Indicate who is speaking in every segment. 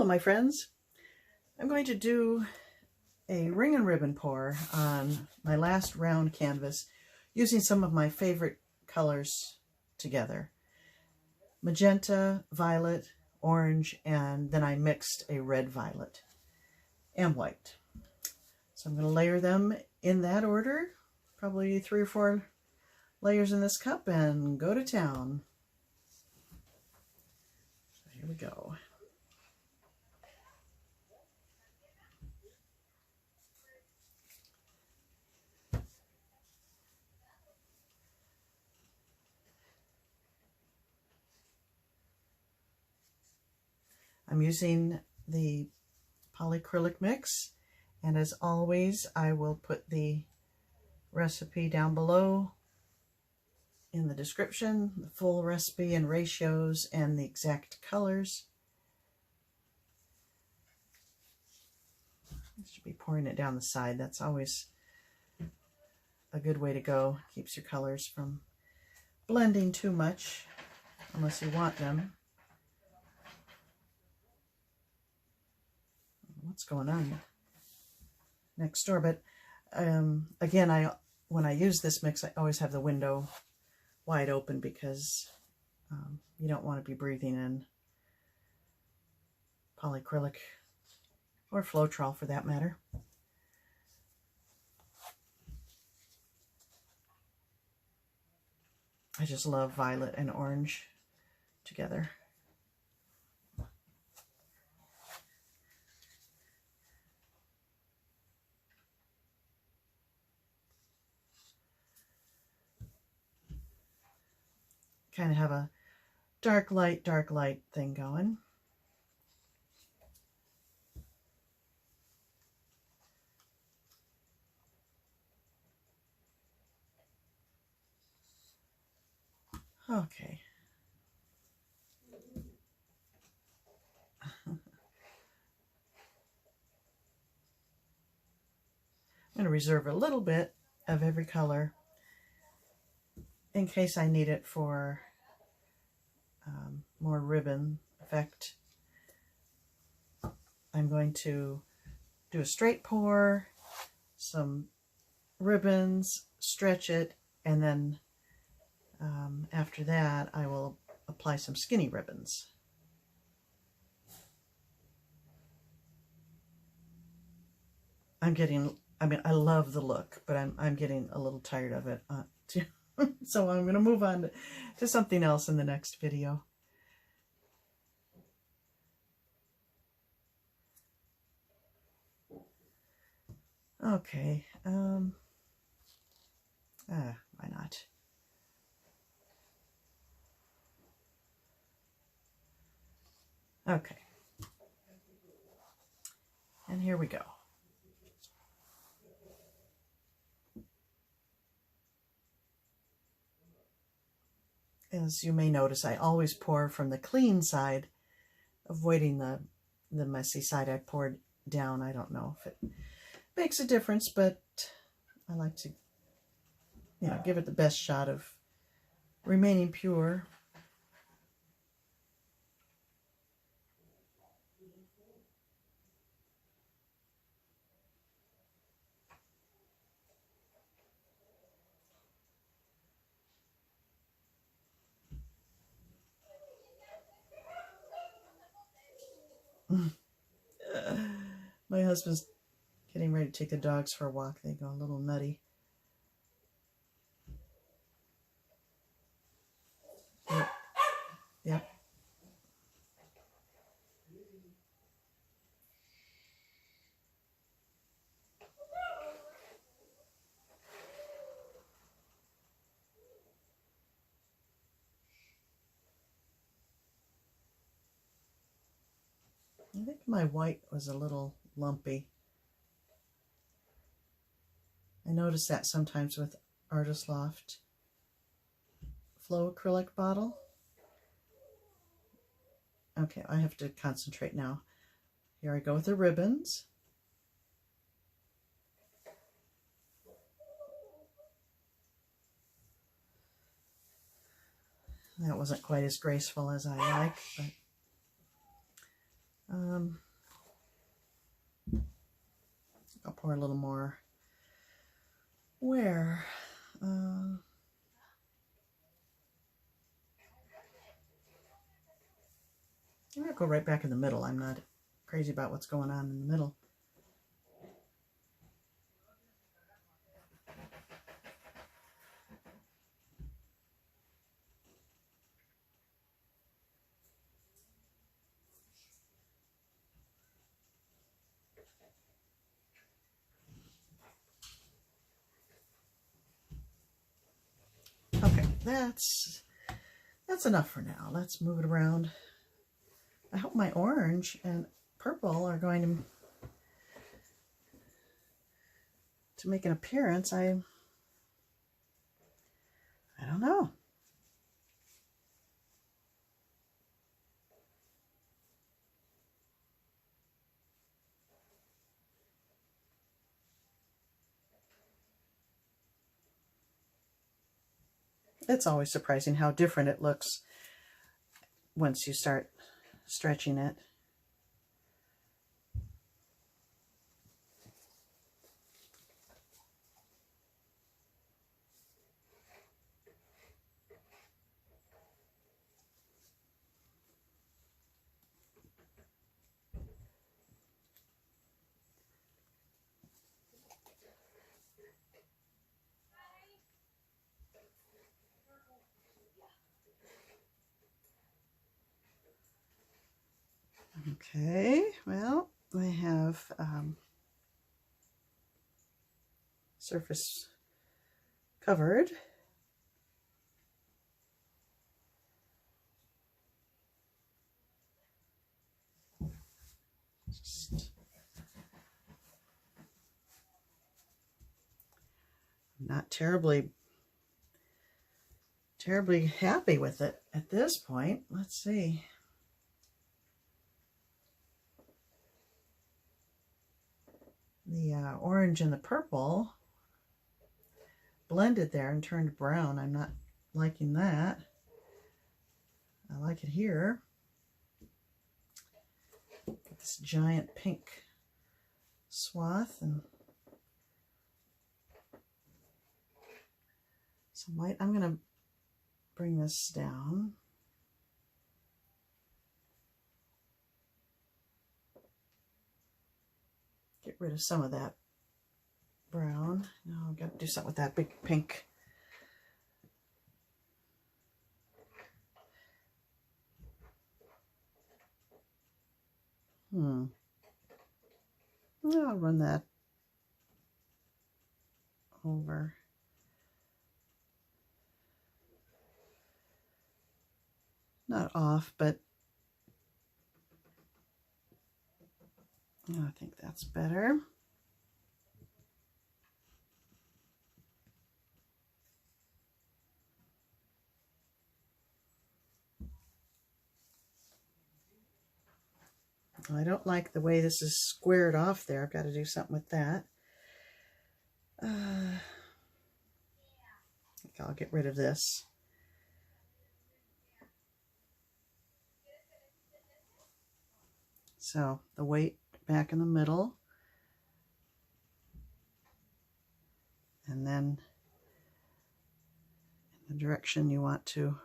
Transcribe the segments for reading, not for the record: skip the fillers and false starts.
Speaker 1: Hello my friends. I'm going to do a ring and ribbon pour on my last round canvas using some of my favorite colors together. Magenta, violet, orange, and then I mixed a red violet and white. So I'm going to layer them in that order, probably 3 or 4 layers in this cup, and go to town. So here we go. I'm using the Polycrylic mix, and as always I will put the recipe down below in the description, the full recipe and ratios and the exact colors. I should be pouring it down the side. That's always a good way to go. Keeps your colors from blending too much unless you want them. What's going on next door? But again, when I use this mix, I always have the window wide open because you don't want to be breathing in polycrylic or Floetrol for that matter. I just love violet and orange together. Kind of have a dark light thing going. Okay. I'm going to reserve a little bit of every color in case I need it for more ribbon effect. I'm going to do a straight pour, some ribbons, stretch it, and then after that I will apply some skinny ribbons. I love the look, but I'm getting a little tired of it. So I'm going to move on to something else in the next video. Okay, why not? Okay, and here we go. As you may notice, I always pour from the clean side, avoiding the messy side I poured down. I don't know if it makes a difference, but I like to, give it the best shot of remaining pure. My husband's getting ready to take the dogs for a walk. They go a little nutty. Yep. I think my white was a little lumpy. I notice that sometimes with Artist Loft Flow acrylic bottle. Okay, I have to concentrate now. Here I go with the ribbons. That wasn't quite as graceful as I like, but I'll pour a little more. Where? I'm going to go right back in the middle. I'm not crazy about what's going on in the middle. Okay, that's enough for now. Let's move it around. I hope my orange and purple are going to make an appearance. I don't know. It's always surprising how different it looks once you start stretching it. Okay, well, I have surface covered. Just not terribly happy with it at this point. Let's see. The orange and the purple blended there and turned brown. I'm not liking that. I like it here. Got this giant pink swath and some white. I'm going to bring this down. Get rid of some of that brown. Now I've got to do something with that big pink. I'll run that over. Not off, but I think that's better. I don't like the way this is squared off there. I've got to do something with that. I think I'll get rid of this. So the weight back in the middle. And then in the direction you want to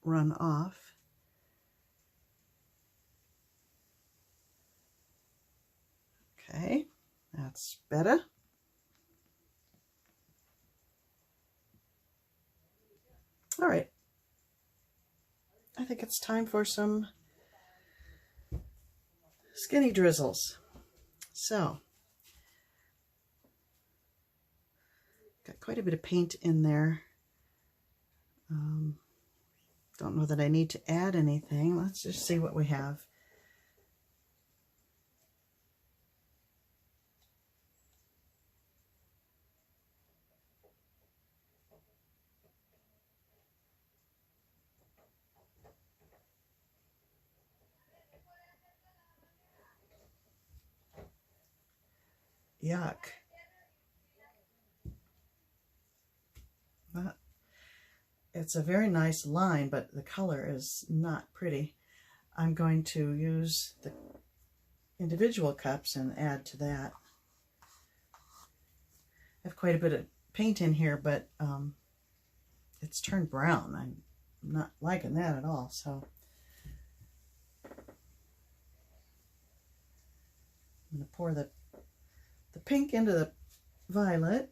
Speaker 1: run off. Okay, that's better. All right, I think it's time for some skinny drizzles. So, got quite a bit of paint in there. Don't know that I need to add anything. Let's just see what we have. Yuck. It's a very nice line, but the color is not pretty. I'm going to use the individual cups and add to that. I have quite a bit of paint in here, but it's turned brown. I'm not liking that at all. So I'm going to pour the pink into the violet.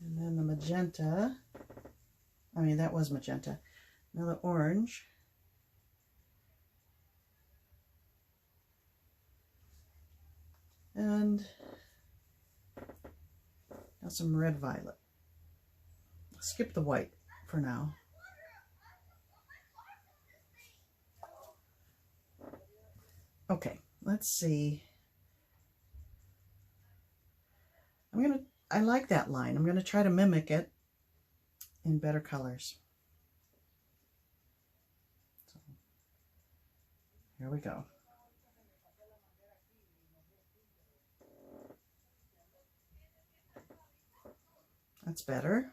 Speaker 1: And then the magenta. I mean, that was magenta. Now the orange. And now some red violet. Skip the white for now. Okay, let's see. I like that line. I'm going to try to mimic it in better colors. So, here we go. That's better.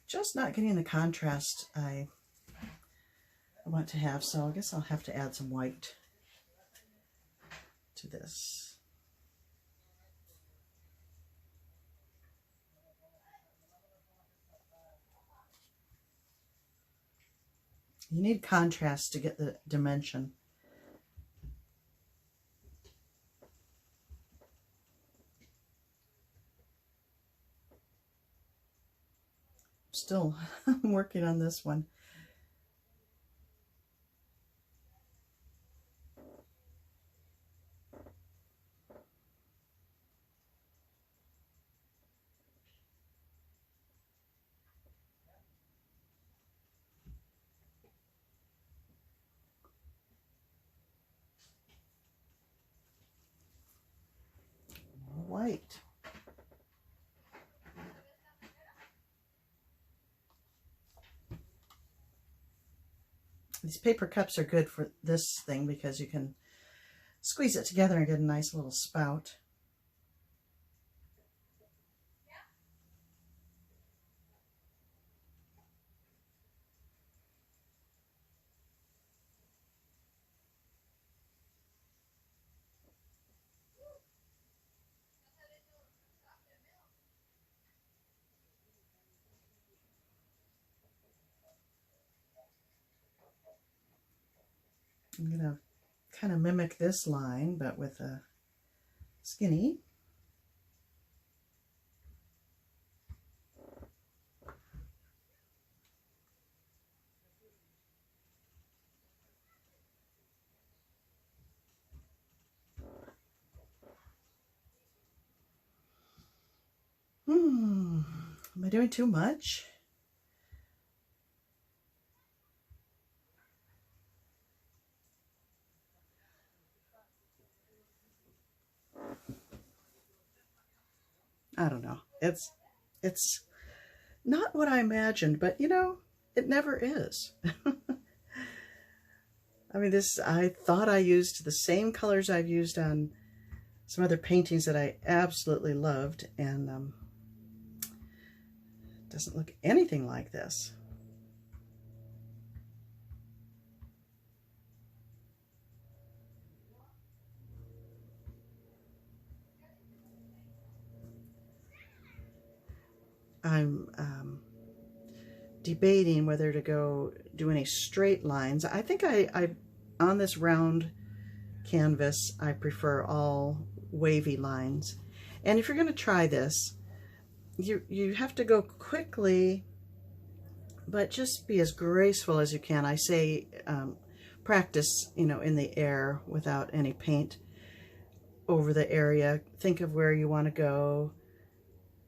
Speaker 1: Just not getting the contrast I want to have, so I guess I'll have to add some white to this. You need contrast to get the dimension. Still working on this one. White. These paper cups are good for this thing because you can squeeze it together and get a nice little spout. I'm going to kind of mimic this line, but with a skinny. Am I doing too much? I don't know. It's not what I imagined, but you know, it never is. I mean, I thought I used the same colors I've used on some other paintings that I absolutely loved, and it doesn't look anything like this. I'm debating whether to go do any straight lines. I think I on this round canvas, I prefer all wavy lines. And if you're going to try this, you have to go quickly, but just be as graceful as you can. I say practice, you know, in the air without any paint. over the area. Think of where you want to go,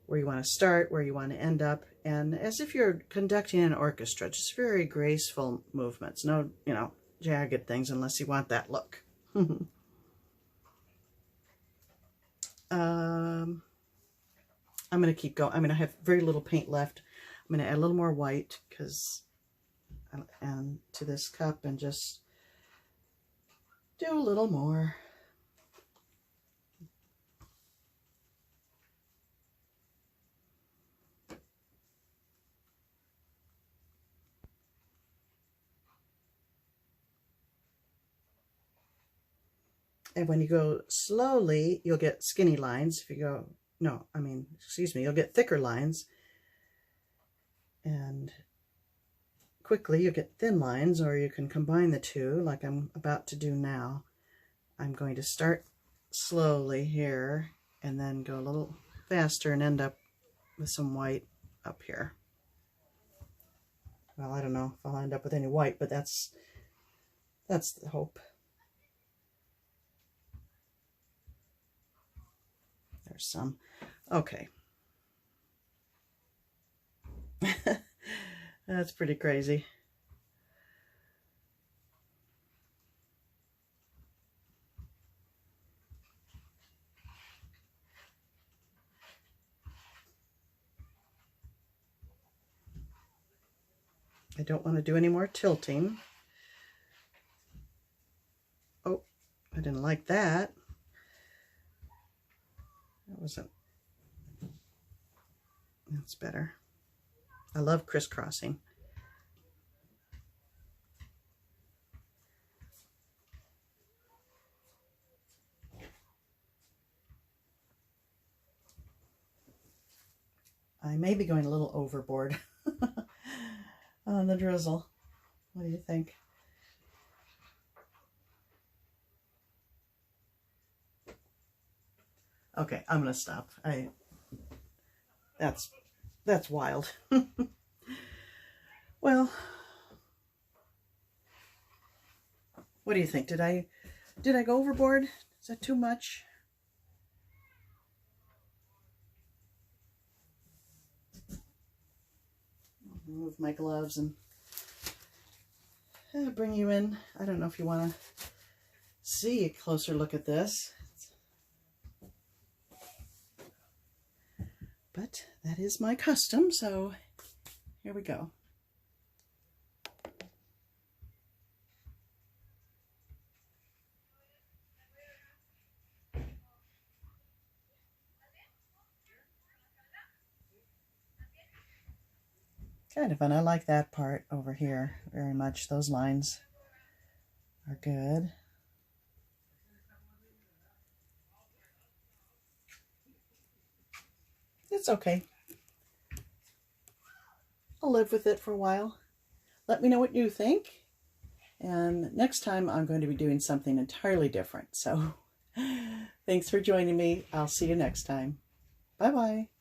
Speaker 1: where you want to start, where you want to end up, and as if you're conducting an orchestra, just very graceful movements. No, you know, jagged things unless you want that look. I'm going to keep going. I mean, I have very little paint left. I'm going to add a little more white and to this cup and just do a little more. And when you go slowly, you'll get skinny lines. If you go, no, I mean, excuse me, you'll get thicker lines. And quickly you'll get thin lines, or you can combine the two like I'm about to do now. I'm going to start slowly here and then go a little faster and end up with some white up here. Well, I don't know if I'll end up with any white, but that's the hope. There's some. Okay. That's pretty crazy. I don't want to do any more tilting. Oh, I didn't like that. That wasn't. That's better. I love crisscrossing. I may be going a little overboard on the drizzle. What do you think? Okay, I'm gonna stop. That's wild. Well, what do you think? Did I go overboard? Is that too much? I'll remove my gloves and bring you in. I don't know if you want to see a closer look at this. But that is my custom, so here we go. Kind of fun. I like that part over here very much. Those lines are good. It's okay. I'll live with it for a while. Let me know what you think. And next time I'm going to be doing something entirely different. So thanks for joining me. I'll see you next time. Bye-bye.